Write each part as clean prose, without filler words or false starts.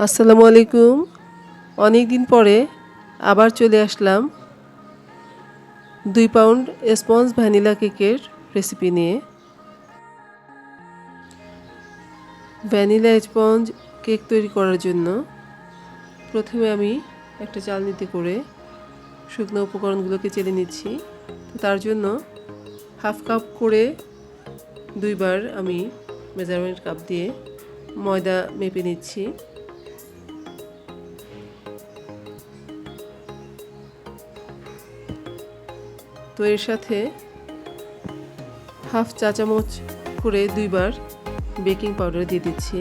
আসসালামু আলাইকুম। অনেক দিন পরে আবার চলে আসলাম 2 পাউন্ড স্পঞ্জ ভ্যানিলা কেকের রেসিপি নিয়ে। ভ্যানিলা স্পঞ্জ কেক তৈরি করার জন্য প্রথমে আমি একটা চালনিতে করে শুকনো উপকরণগুলোকে চেলে নিচ্ছি। তার জন্য হাফ কাপ করে 2 বার আমি মেজারমেন্ট কাপ দিয়ে ময়দা মেপে নিচ্ছি। তো এর সাথে হাফ চা চামচ করে 2 বার বেকিং পাউডার দিয়ে দিচ্ছি।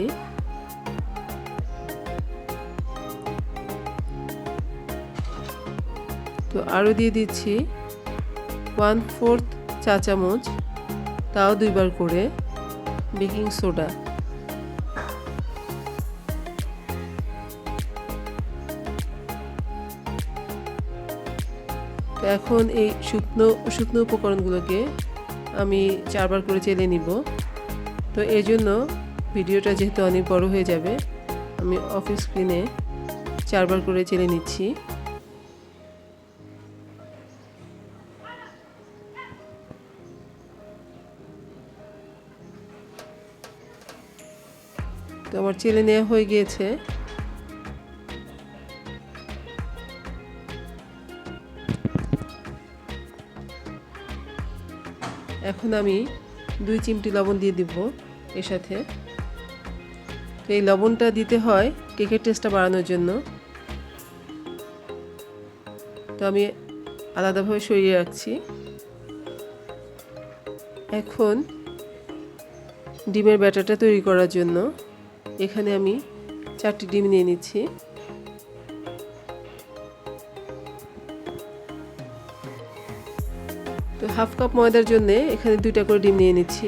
তো আরও দিয়ে দিচ্ছি 1/4 চা চামচ, তাও 2 বার করে বেকিং সোডা। তো এখন এই শুকনো উপকরণগুলোকে আমি 4 বার করে চেলে নিব। তো এর জন্য ভিডিওটা যেহেতু অনেক বড় হয়ে যাবে, আমি অফ স্ক্রিনে 4 বার করে চেলে নিচ্ছি। তো আমার চেলে নেওয়া হয়ে গিয়েছে। এখন আমি 2 চিমটি লবণ দিয়ে দিব এর সাথে। তো এই লবণটা দিতে হয় কেকের টেস্টটা বাড়ানোর জন্য। তো আমি আলাদাভাবে সরিয়ে রাখছি। এখন ডিমের ব্যাটারটা তৈরি করার জন্য এখানে আমি 4টি ডিম নিয়ে নিচ্ছি। তো হাফ কাপ ময়দার জন্য এখানে 2টা করে ডিম নিয়ে নিচ্ছি।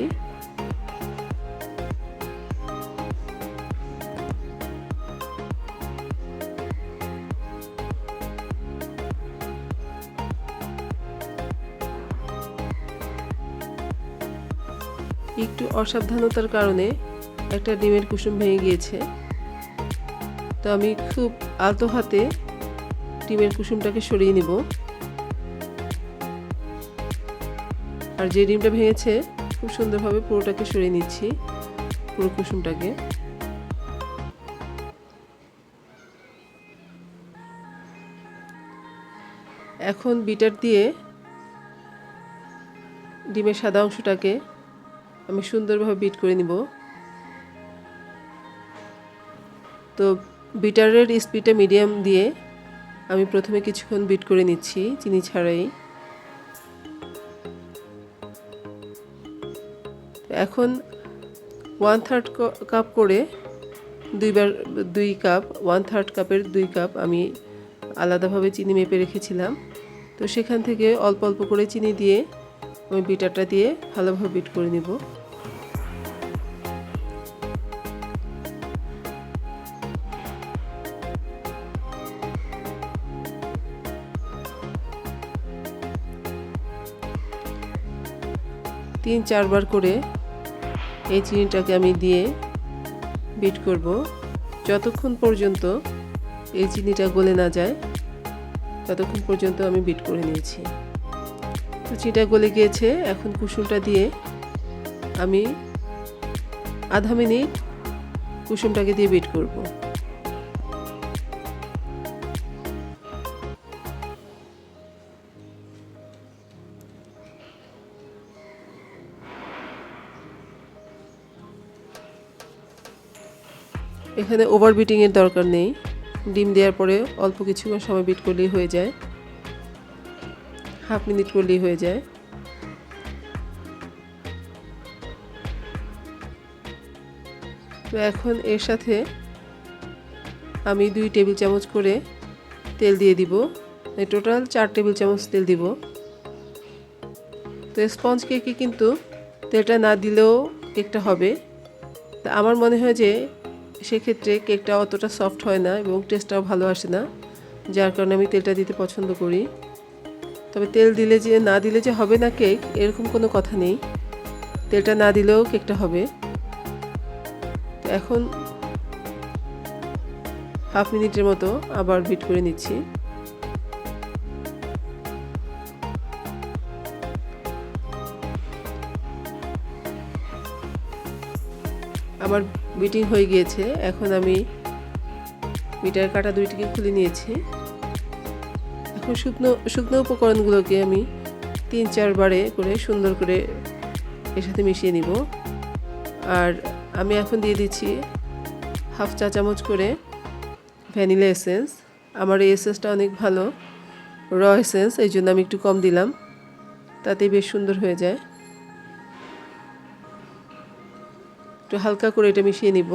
একটু অসাবধানতার কারণে একটা ডিমের কুসুম ভেঙে গিয়েছে। তো আমি খুব আলতো হাতে ডিমের কুসুমটাকে সরিয়ে নিব। আর যে ডিমটা ভেঙেছে খুব সুন্দরভাবে পুরোটাকে সরিয়ে নিচ্ছি, পুরো কুসুমটাকে। এখন বিটার দিয়ে ডিমের সাদা অংশটাকে আমি সুন্দরভাবে বিট করে নিব। তো বিটারের স্পিডটা মিডিয়াম দিয়ে আমি প্রথমে কিছুক্ষণ বিট করে নিচ্ছি চিনি ছাড়াই। এখন 1/3 কাপ করে 2 কাপ 1/3 কাপের 2 কাপ আমি আলাদাভাবে চিনি মেপে রেখেছিলাম। তো সেখান থেকে অল্প অল্প করে চিনি দিয়ে আমি বিটারটা দিয়ে ভালোভাবে বিট করে নিব। তিন চারবার করে এই চিনিটাকে আমি দিয়ে বিট করব যতক্ষণ পর্যন্ত এই চিনিটা গলে না যায়, ততক্ষণ পর্যন্ত আমি বিট করে নিয়েছি। তো চিনিটা গলে গিয়েছে। এখন কুসুমটা দিয়ে আমি আধা মিনিট কুসুমটাকে দিয়ে বিট করব। এখানে ওভার বিটিংয়ের দরকার নেই। ডিম দেওয়ার পরে অল্প কিছুক্ষণ সময় বিট করলেই হয়ে যায়, হাফ মিনিট করলেই হয়ে যায়। তো এখন এর সাথে আমি 2 টেবিল চামচ করে তেল দিয়ে দিব। টোটাল 4 টেবিল চামচ তেল দিব। তো স্পঞ্জ কেকে কিন্তু তেলটা না দিলেও কেকটা হবে। তা আমার মনে হয় যে সেক্ষেত্রে কেকটা অতটা সফট হয় না এবং টেস্টটাও ভালো আসে না, যার কারণে আমি তেলটা দিতে পছন্দ করি। তবে তেল দিলে যে না দিলে যে হবে না কেক, এরকম কোনো কথা নেই। তেলটা না দিলেও কেকটা হবে। তো এখন হাফ মিনিটের মতো আবার বিট করে নিচ্ছি। আমার বিটিং হয়ে গিয়েছে। এখন আমি বিটার কাটা দুইটিকে খুলে নিয়েছি। এখন শুকনো উপকরণগুলোকে আমি 3-4 বারে করে সুন্দর করে এর সাথে মিশিয়ে নিব। আর আমি এখন দিয়ে দিচ্ছি হাফ চা চামচ করে ভ্যানিলা এসেন্স। আমার এই এসেন্সটা অনেক ভালো, র এসেন্স, এই জন্য আমি একটু কম দিলাম, তাতে বেশ সুন্দর হয়ে যায়। একটু হালকা করে এটা মিশিয়ে নিব।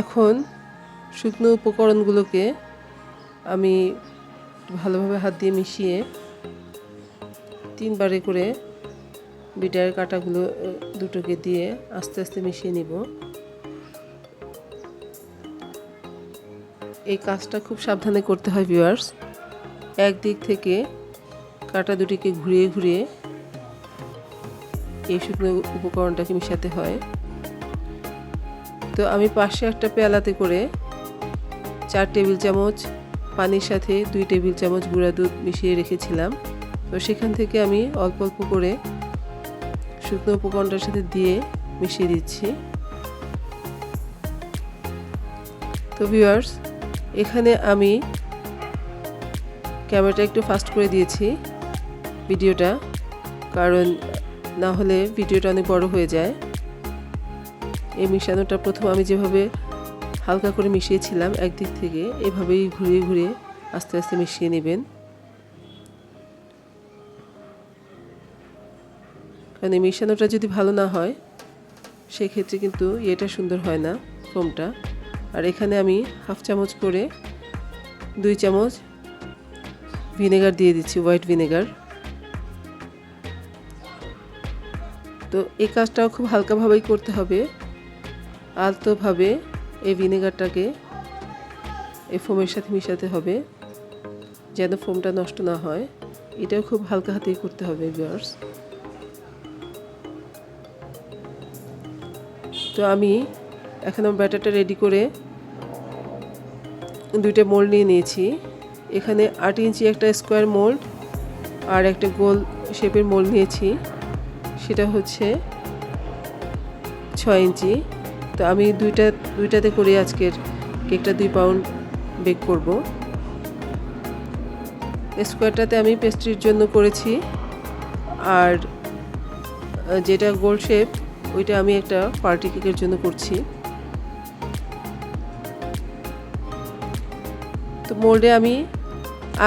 এখন শুকনো উপকরণগুলোকে আমি ভালোভাবে হাত দিয়ে মিশিয়ে 3 বারে করে বিটার কাটাগুলো দুটোকে দিয়ে আস্তে আস্তে মিশিয়ে নিব। এই কাজটা খুব সাবধানে করতে হয় ভিউয়ার্স। একদিক থেকে কাটা দুটিকে ঘুরিয়ে ঘুরিয়ে এই শুকনো উপকরণটাকে মিশাতে হয়। তো আমি পাশে একটা পেয়ালাতে করে 4 টেবিল চামচ পানির সাথে 2 টেবিল চামচ গুঁড়া দুধ মিশিয়ে রেখেছিলাম। তো সেখান থেকে আমি অল্প অল্প করে শুকনো উপকরণটার সাথে দিয়ে মিশিয়ে দিচ্ছি। তো ভিউয়ার্স, এখানে আমি ক্যামেরাটা একটু ফাস্ট করে দিয়েছি ভিডিওটা, কারণ না হলে ভিডিওটা অনেক বড় হয়ে যায়। এই মিশানোটা প্রথম আমি যেভাবে হালকা করে মিশিয়েছিলাম একদিক থেকে, এভাবেই ঘুরিয়ে ঘুরিয়ে আস্তে আস্তে মিশিয়ে নেবেন। কারণ এই মিশানোটা যদি ভালো না হয় সেক্ষেত্রে কিন্তু এটা সুন্দর হয় না ফোমটা। আর এখানে আমি হাফ চামচ করে 2 চামচ ভিনেগার দিয়ে দিচ্ছি, হোয়াইট ভিনেগার। তো এই কাজটাও খুব হালকাভাবেই করতে হবে, আলতোভাবে এই ভিনেগারটাকে এই ফোমের সাথে মিশাতে হবে যেন ফোমটা নষ্ট না হয়। এটাও খুব হালকা হাতেই করতে হবে ভিউয়ার্স। তো আমি এখন আমার ব্যাটারটা রেডি করে 2টা মোল্ড নিয়ে নিয়েছি। এখানে 8 ইঞ্চি একটা স্কোয়ার মোল্ড আর একটা গোল শেপের মোল্ড নিয়েছি, সেটা হচ্ছে 6 ইঞ্চি। তো আমি দুইটাতে করে আজকের কেকটা 2 পাউন্ড বেক করব। স্কোয়ারটাতে আমি পেস্ট্রির জন্য করেছি, আর যেটা গোল শেপ ওইটা আমি একটা পার্টি কেকের জন্য করছি। তো মোল্ডে আমি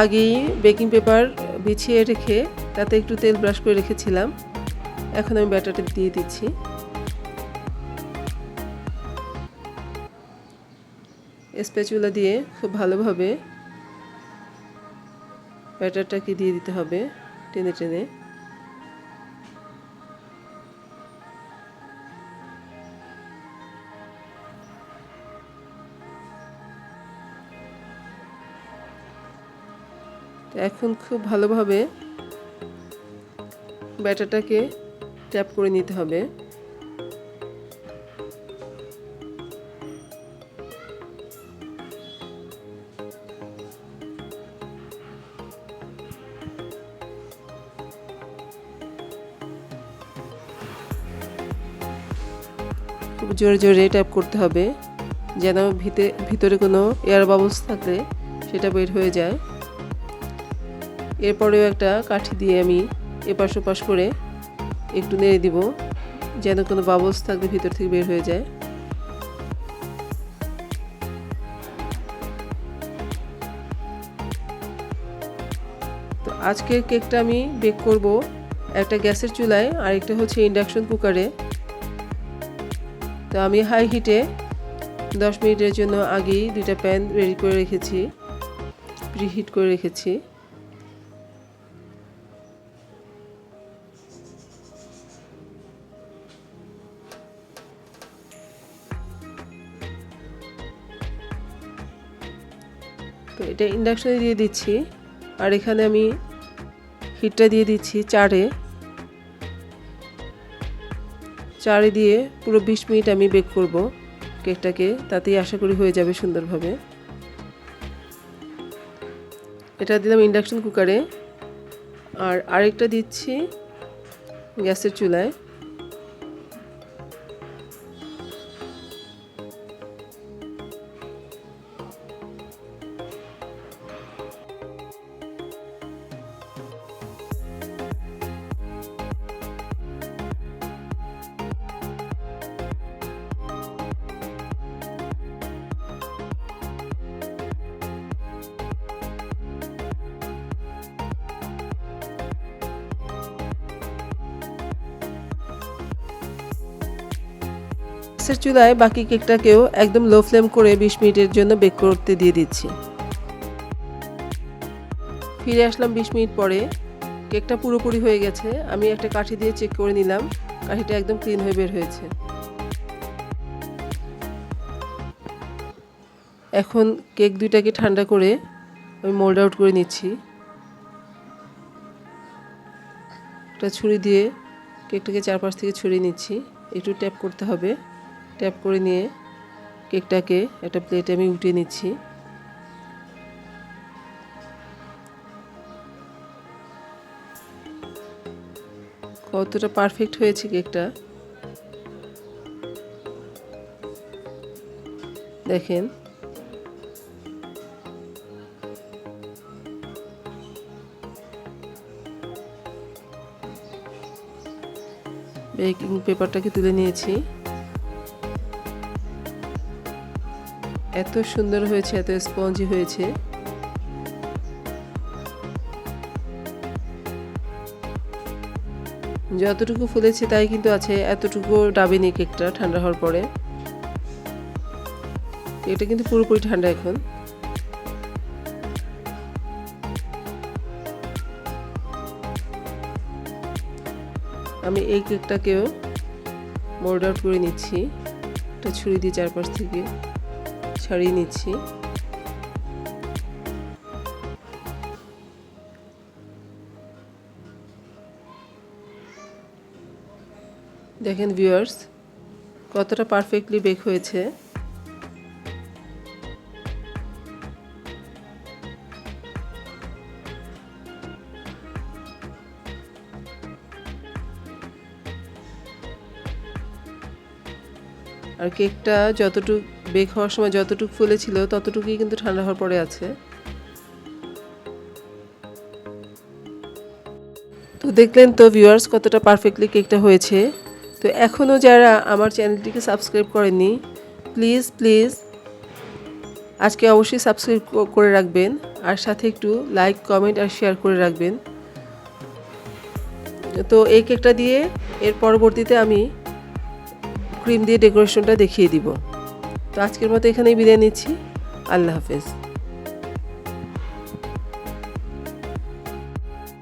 আগেই বেকিং পেপার বিছিয়ে রেখে তাতে একটু তেল ব্রাশ করে রেখেছিলাম। এখন আমি ব্যাটারটা দিয়ে দিচ্ছি। স্প্যাচুলা দিয়ে খুব ভালোভাবে ব্যাটারটাকে দিয়ে দিতে হবে টেনে টেনে। এখন খুব ভালোভাবে ব্যাটারটাকে ট্যাপ করে নিতে হবে। খুব জোরে জোরে ট্যাপ করতে হবে যেন ভিতরে কোনো এয়ার বাবলস থাকলে সেটা বের হয়ে যায়। এরপরেও একটা কাঠি দিয়ে আমি এপাশ ওপাশ করে একটু নেড়ে দিব যেন কোনো বাবলস থাকলে ভিতর থেকে বের হয়ে যায়। তো আজকের কেকটা আমি বেক করব একটা গ্যাসের চুলায় আর একটা হচ্ছে ইন্ডাকশন কুকারে। তো আমি হাই হিটে 10 মিনিটের জন্য আগেই 2টা প্যান রেডি করে রেখেছি, প্রিহিট করে রেখেছি। তো এটা ইন্ডাকশনে দিয়ে দিচ্ছি, আর এখানে আমি হিটটা দিয়ে দিচ্ছি 4-এ দিয়ে পুরো 20 মিনিট আমি বেক করব। কেকটাকে, তাতেই আশা করি হয়ে যাবে সুন্দরভাবে। এটা দিলাম ইন্ডাকশন কুকারে, আর আরেকটা দিচ্ছি গ্যাসের চুলায়। গ্যাসের চুলায় বাকি কেকটাকেও একদম লো ফ্লেম করে 20 মিনিটের জন্য বেক করতে দিয়ে দিচ্ছি। ফিরে আসলাম 20 মিনিট পরে। কেকটা পুরোপুরি হয়ে গেছে। আমি একটা কাঠি দিয়ে চেক করে নিলাম, কাঠিটা একদম ক্লিন হয়ে বের হয়েছে। এখন কেক দুইটাকে ঠান্ডা করে আমি মোল্ড আউট করে নিচ্ছি। একটা ছুরি দিয়ে কেকটাকে চারপাশ থেকে ছড়িয়ে নিচ্ছি। একটু ট্যাপ করতে হবে। ট্যাপ করে নিয়ে কেকটাকে একটা প্লেটে আমি উঠিয়ে নিচ্ছি। কতটা পারফেক্ট হয়েছে কেকটা দেখেন। বেকিং পেপারটাকে তুলে নিয়েছি। এত সুন্দর হয়েছে, এত স্পঞ্জি হয়েছে। যতটুকু ফুলেছে তাই কিন্তু আছে, এতটুকু ডাবেনি কেকটা ঠান্ডা হওয়ার পরে। এটা কিন্তু পুরোপুরি ঠান্ডা এখন। আমি এই কেকটাকেও মোল্ড আউট করে নিচ্ছি। একটা ছুরি দিয়ে চারপাশ থেকে ছাড়িয়ে নিচ্ছি। দেখেন ভিউয়ার্স, কতটা পারফেক্টলি বেক হয়েছে। আর কেকটা যতটুকু বেক হওয়ার সময় যতটুকু ফুলেছিল ততটুকুই কিন্তু ঠান্ডা হওয়ার পরে আছে। তো দেখলেন তো ভিউয়ার্স কতটা পারফেক্টলি কেকটা হয়েছে। তো এখনও যারা আমার চ্যানেলটিকে সাবস্ক্রাইব করেননি, প্লিজ প্লিজ আজকে অবশ্যই সাবস্ক্রাইব করে রাখবেন, আর সাথে একটু লাইক, কমেন্ট আর শেয়ার করে রাখবেন। তো এই কেকটা দিয়ে এর পরবর্তীতে আমি ক্রিম দিয়ে ডেকোরেশনটা দেখিয়ে দিব। তো আজকের মতো এখানেই বিদায় নিচ্ছি। আল্লাহ হাফেজ।